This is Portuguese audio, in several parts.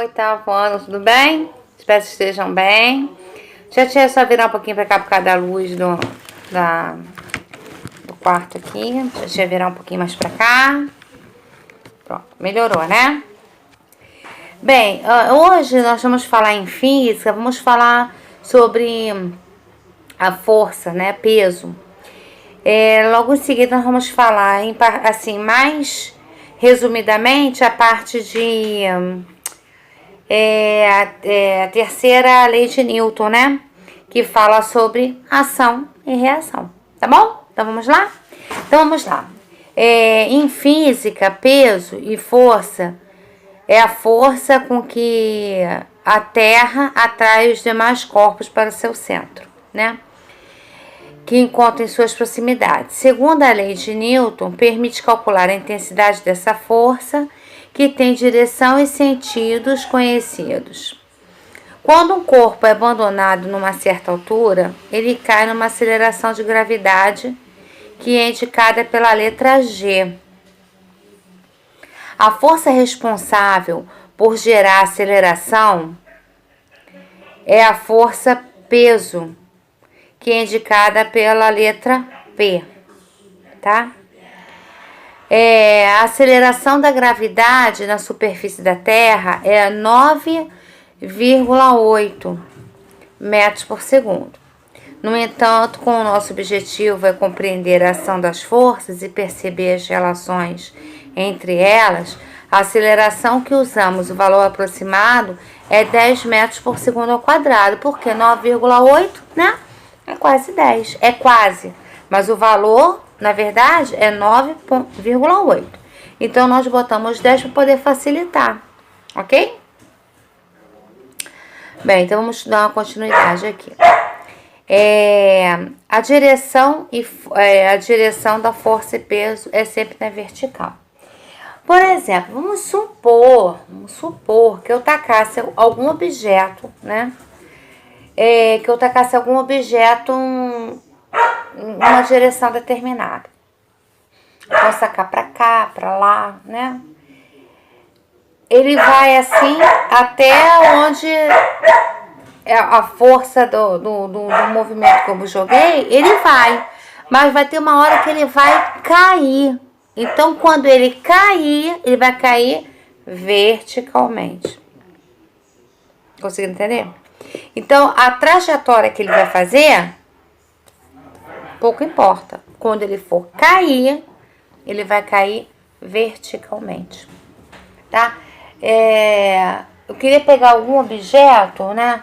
oitavo ano, tudo bem? Espero que estejam bem. Já tinha só virar um pouquinho pra cá por causa da luz do quarto aqui. Deixa eu virar um pouquinho mais pra cá. Pronto, melhorou, né? Bem, hoje nós vamos falar em física, vamos falar sobre a força, né? Peso. Logo em seguida nós vamos falar, assim, mais resumidamente, a parte de a terceira lei de Newton, né? Que fala sobre ação e reação, tá bom? Então vamos lá? Em física, peso e força é a força com que a Terra atrai os demais corpos para o seu centro, né? Que encontra em suas proximidades. Segundo a lei de Newton, permite calcular a intensidade dessa força, que tem direção e sentidos conhecidos. Quando um corpo é abandonado numa certa altura, ele cai numa aceleração de gravidade, que é indicada pela letra G. A força responsável por gerar aceleração é a força peso, que é indicada pela letra P, tá? A aceleração da gravidade na superfície da Terra é 9,8 metros por segundo. No entanto, como o nosso objetivo é compreender a ação das forças e perceber as relações entre elas, a aceleração que usamos, o valor aproximado, é 10 metros por segundo ao quadrado, porque 9,8, né? É quase 10, é quase, mas o valor, na verdade, é 9,8. Então, nós botamos 10 para poder facilitar, ok? Bem, então vamos dar uma continuidade aqui. A direção da força e peso é sempre na vertical. Por exemplo, vamos supor que eu tacasse algum objeto, né? Que eu tacasse algum objeto numa direção determinada. Vou sacar pra cá, pra lá, né? Ele vai assim até onde a força do movimento que eu joguei, ele vai. Mas vai ter uma hora que ele vai cair. Então, quando ele cair, ele vai cair verticalmente. Conseguiu entender? Então, a trajetória que ele vai fazer, pouco importa. Quando ele for cair, ele vai cair verticalmente, tá? Eu queria pegar algum objeto, né?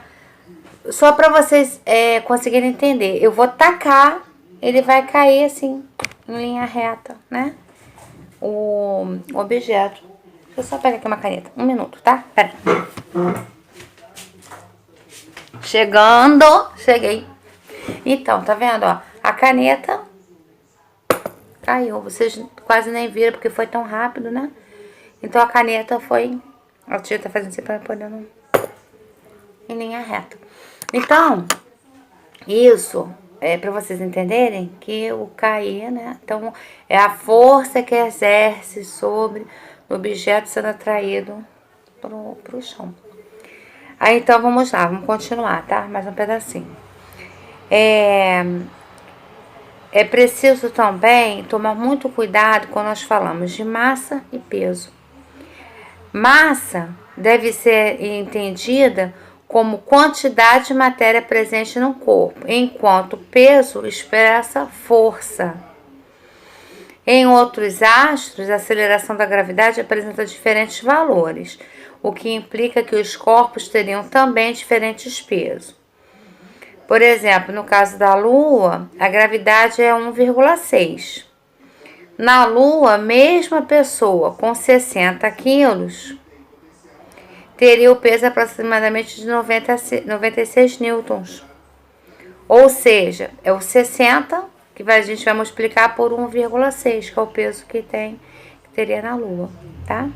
Só para vocês conseguirem entender. Eu vou tacar, ele vai cair assim, em linha reta, né? O objeto. Deixa eu só pegar aqui uma caneta. Um minuto, tá? Pera. Cheguei. Então, tá vendo, ó? A caneta caiu. Vocês quase nem viram porque foi tão rápido, né? Então, a caneta foi... A tia tá fazendo assim pra poder não... em linha reta. Então, isso é pra vocês entenderem que o cair, né? Então, é a força que exerce sobre o objeto sendo atraído pro chão. Aí, então, vamos lá, vamos continuar, tá? Mais um pedacinho. É preciso também tomar muito cuidado quando nós falamos de massa e peso. Massa deve ser entendida como quantidade de matéria presente no corpo, enquanto peso expressa força. Em outros astros, a aceleração da gravidade apresenta diferentes valores, o que implica que os corpos teriam também diferentes pesos. Por exemplo, no caso da Lua, a gravidade é 1,6. Na Lua, mesma pessoa com 60 quilos teria o peso aproximadamente de 96 newtons. Ou seja, é o 60 que a gente vai multiplicar por 1,6, que é o peso que teria na Lua, tá?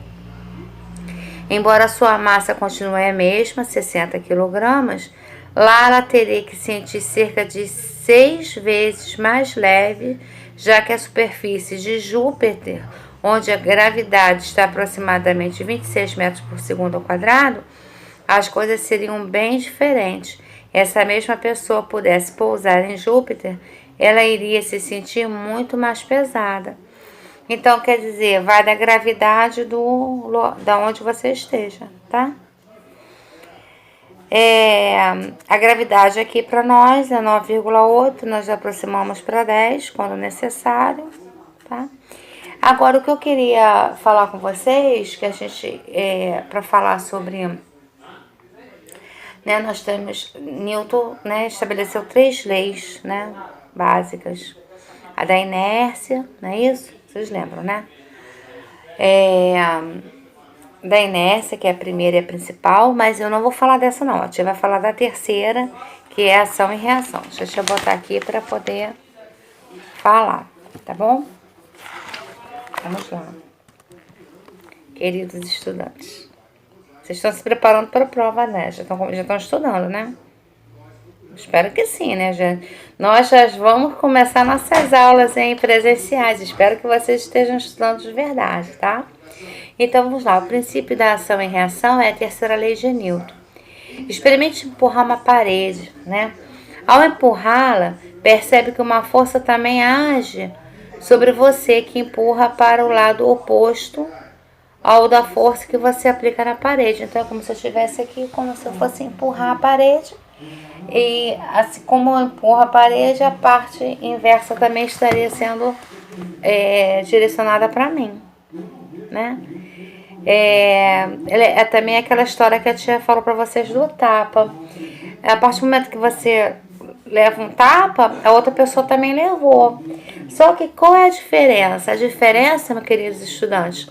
Embora a sua massa continue a mesma, 60 kg, lá ela teria que sentir cerca de 6 vezes mais leve, já que a superfície de Júpiter onde a gravidade está aproximadamente 26 metros por segundo ao quadrado, as coisas seriam bem diferentes. Essa mesma pessoa pudesse pousar em Júpiter, ela iria se sentir muito mais pesada. Então, quer dizer, vai da gravidade da onde você esteja, tá? A gravidade aqui para nós é 9,8, nós aproximamos para 10 quando necessário, tá? Agora, o que eu queria falar com vocês, que a gente, para falar sobre, né, nós temos, Newton, né, estabeleceu 3 leis, né, básicas. A da inércia, não é isso? Vocês lembram, né? Da inércia, que é a primeira e a principal, mas eu não vou falar dessa não. A gente vai falar da terceira, que é ação e reação. Deixa eu botar aqui para poder falar, tá bom? Vamos lá. Queridos estudantes. Vocês estão se preparando para a prova, né? Já estão estudando, né? Espero que sim, né, gente? Nós já vamos começar nossas aulas presenciais. Espero que vocês estejam estudando de verdade, tá? Então, vamos lá. O princípio da ação e reação é a terceira lei de Newton. Experimente empurrar uma parede, né? Ao empurrá-la, percebe que uma força também age sobre você, que empurra para o lado oposto ao da força que você aplica na parede. Então, é como se eu estivesse aqui, como se eu fosse empurrar a parede. E assim como eu empurro a parede, a parte inversa também estaria sendo direcionada para mim, né? É também aquela história que a tia falou para vocês do tapa. A partir do momento que você leva um tapa, a outra pessoa também levou. Só que qual é a diferença? A diferença, meus queridos estudantes,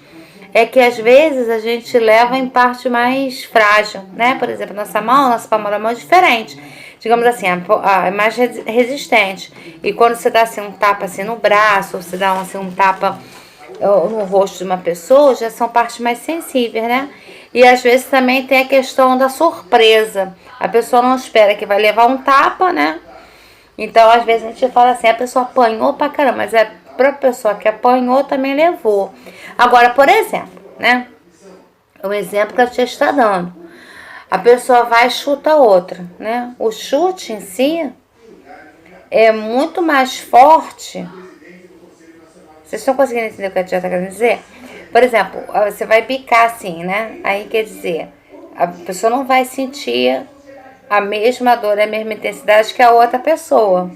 é que às vezes a gente leva em parte mais frágil, né? Por exemplo, nossa palma da mão é diferente. Digamos assim, é mais resistente. E quando você dá assim um tapa assim no braço, ou você dá assim, um tapa no rosto de uma pessoa, já são partes mais sensíveis, né? E às vezes também tem a questão da surpresa. A pessoa não espera que vai levar um tapa, né? Então, às vezes a gente fala assim, a pessoa apanhou pra caramba, mas pra pessoa que apanhou também levou. Agora, por exemplo, né? O exemplo que a tia está dando. A pessoa vai e chuta a outra, né? O chute em si é muito mais forte. Vocês estão conseguindo entender o que a tia está querendo dizer? Por exemplo, você vai bicar assim, né? Aí quer dizer, a pessoa não vai sentir a mesma dor, a mesma intensidade que a outra pessoa.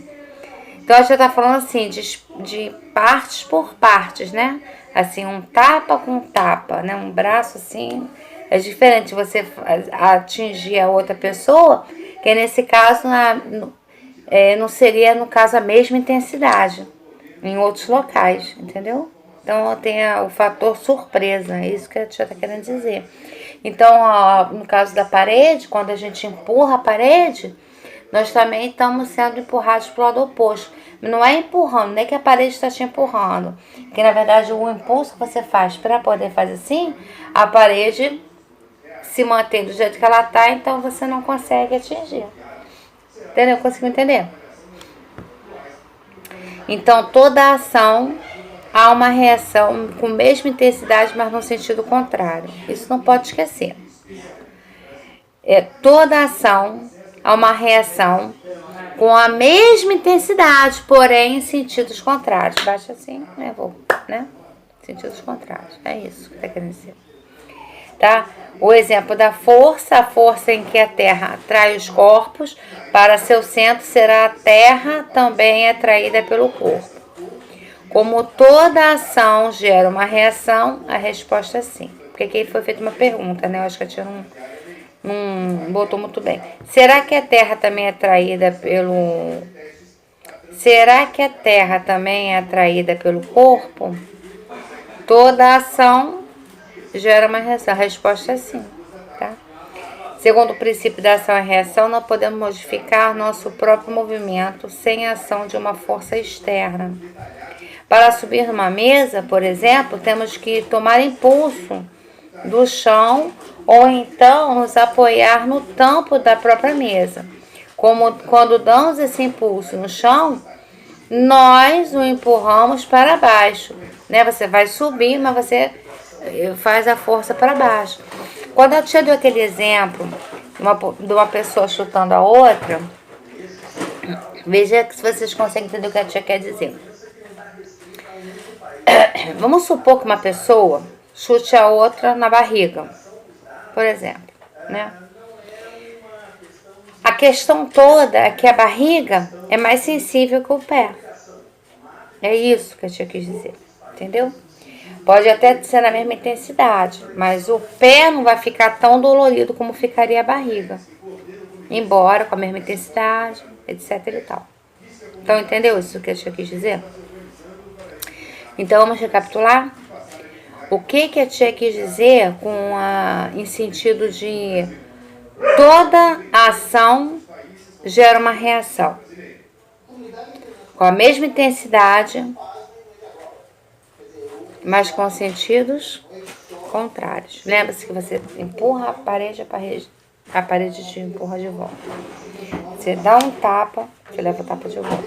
Então a gente está falando assim, de partes por partes, né? Assim, um tapa com tapa, né? Um braço assim. É diferente você atingir a outra pessoa, que nesse caso não seria, no caso, a mesma intensidade em outros locais, entendeu? Então tem o fator surpresa, é isso que a tia está querendo dizer. Então, no caso da parede, quando a gente empurra a parede, nós também estamos sendo empurrados para o lado oposto. Não é empurrando, não é que a parede está te empurrando. Porque, na verdade, o impulso que você faz para poder fazer assim, a parede se mantém do jeito que ela está, então você não consegue atingir. Entendeu? Conseguiu entender? Então, toda ação há uma reação com a mesma intensidade, mas no sentido contrário. Isso não pode esquecer. Toda ação há uma reação com a mesma intensidade, porém em sentidos contrários. Baixa assim, né? Sentidos contrários. É isso que está querendo dizer. Tá? O exemplo da força, a força em que a Terra atrai os corpos para seu centro será a Terra também atraída pelo corpo. Como toda ação gera uma reação, a resposta é sim. Porque aqui foi feita uma pergunta, né? Eu acho que a tia não botou muito bem. Será que a Terra também é atraída pelo... Será que a Terra também é atraída pelo corpo? Toda ação gera uma reação. A resposta é sim, tá? Segundo o princípio da ação e reação, não podemos modificar nosso próprio movimento sem a ação de uma força externa. Para subir numa mesa, por exemplo, temos que tomar impulso do chão ou então nos apoiar no tampo da própria mesa. Quando damos esse impulso no chão, nós o empurramos para baixo. né? Você vai subir, mas você faz a força para baixo. Quando eu te dou aquele exemplo de uma pessoa chutando a outra, veja se vocês conseguem entender o que a tia quer dizer. Vamos supor que uma pessoa chute a outra na barriga, por exemplo, né? A questão toda é que a barriga é mais sensível que o pé. É isso que a tia quis dizer, entendeu? Pode até ser na mesma intensidade, mas o pé não vai ficar tão dolorido como ficaria a barriga. Embora com a mesma intensidade, etc e tal. Então, entendeu isso que a tia quis dizer? Então, vamos recapitular? O que a tia quis dizer em sentido de toda ação gera uma reação. Com a mesma intensidade, mas com sentidos contrários. Lembra-se que você empurra a parede te empurra de volta. Você dá um tapa, você leva o tapa de volta,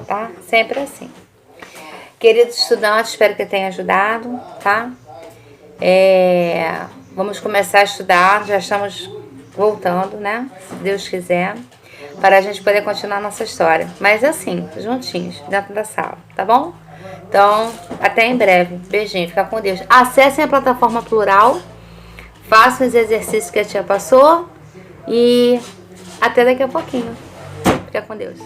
tá? Sempre assim. Queridos estudantes, espero que tenha ajudado, tá? Vamos começar a estudar, já estamos voltando, né? Se Deus quiser, para a gente poder continuar a nossa história. Mas assim, juntinhos, dentro da sala, tá bom? Então, até em breve. Beijinho, fica com Deus. Acessem a plataforma Plural, façam os exercícios que a tia passou e até daqui a pouquinho. Fica com Deus.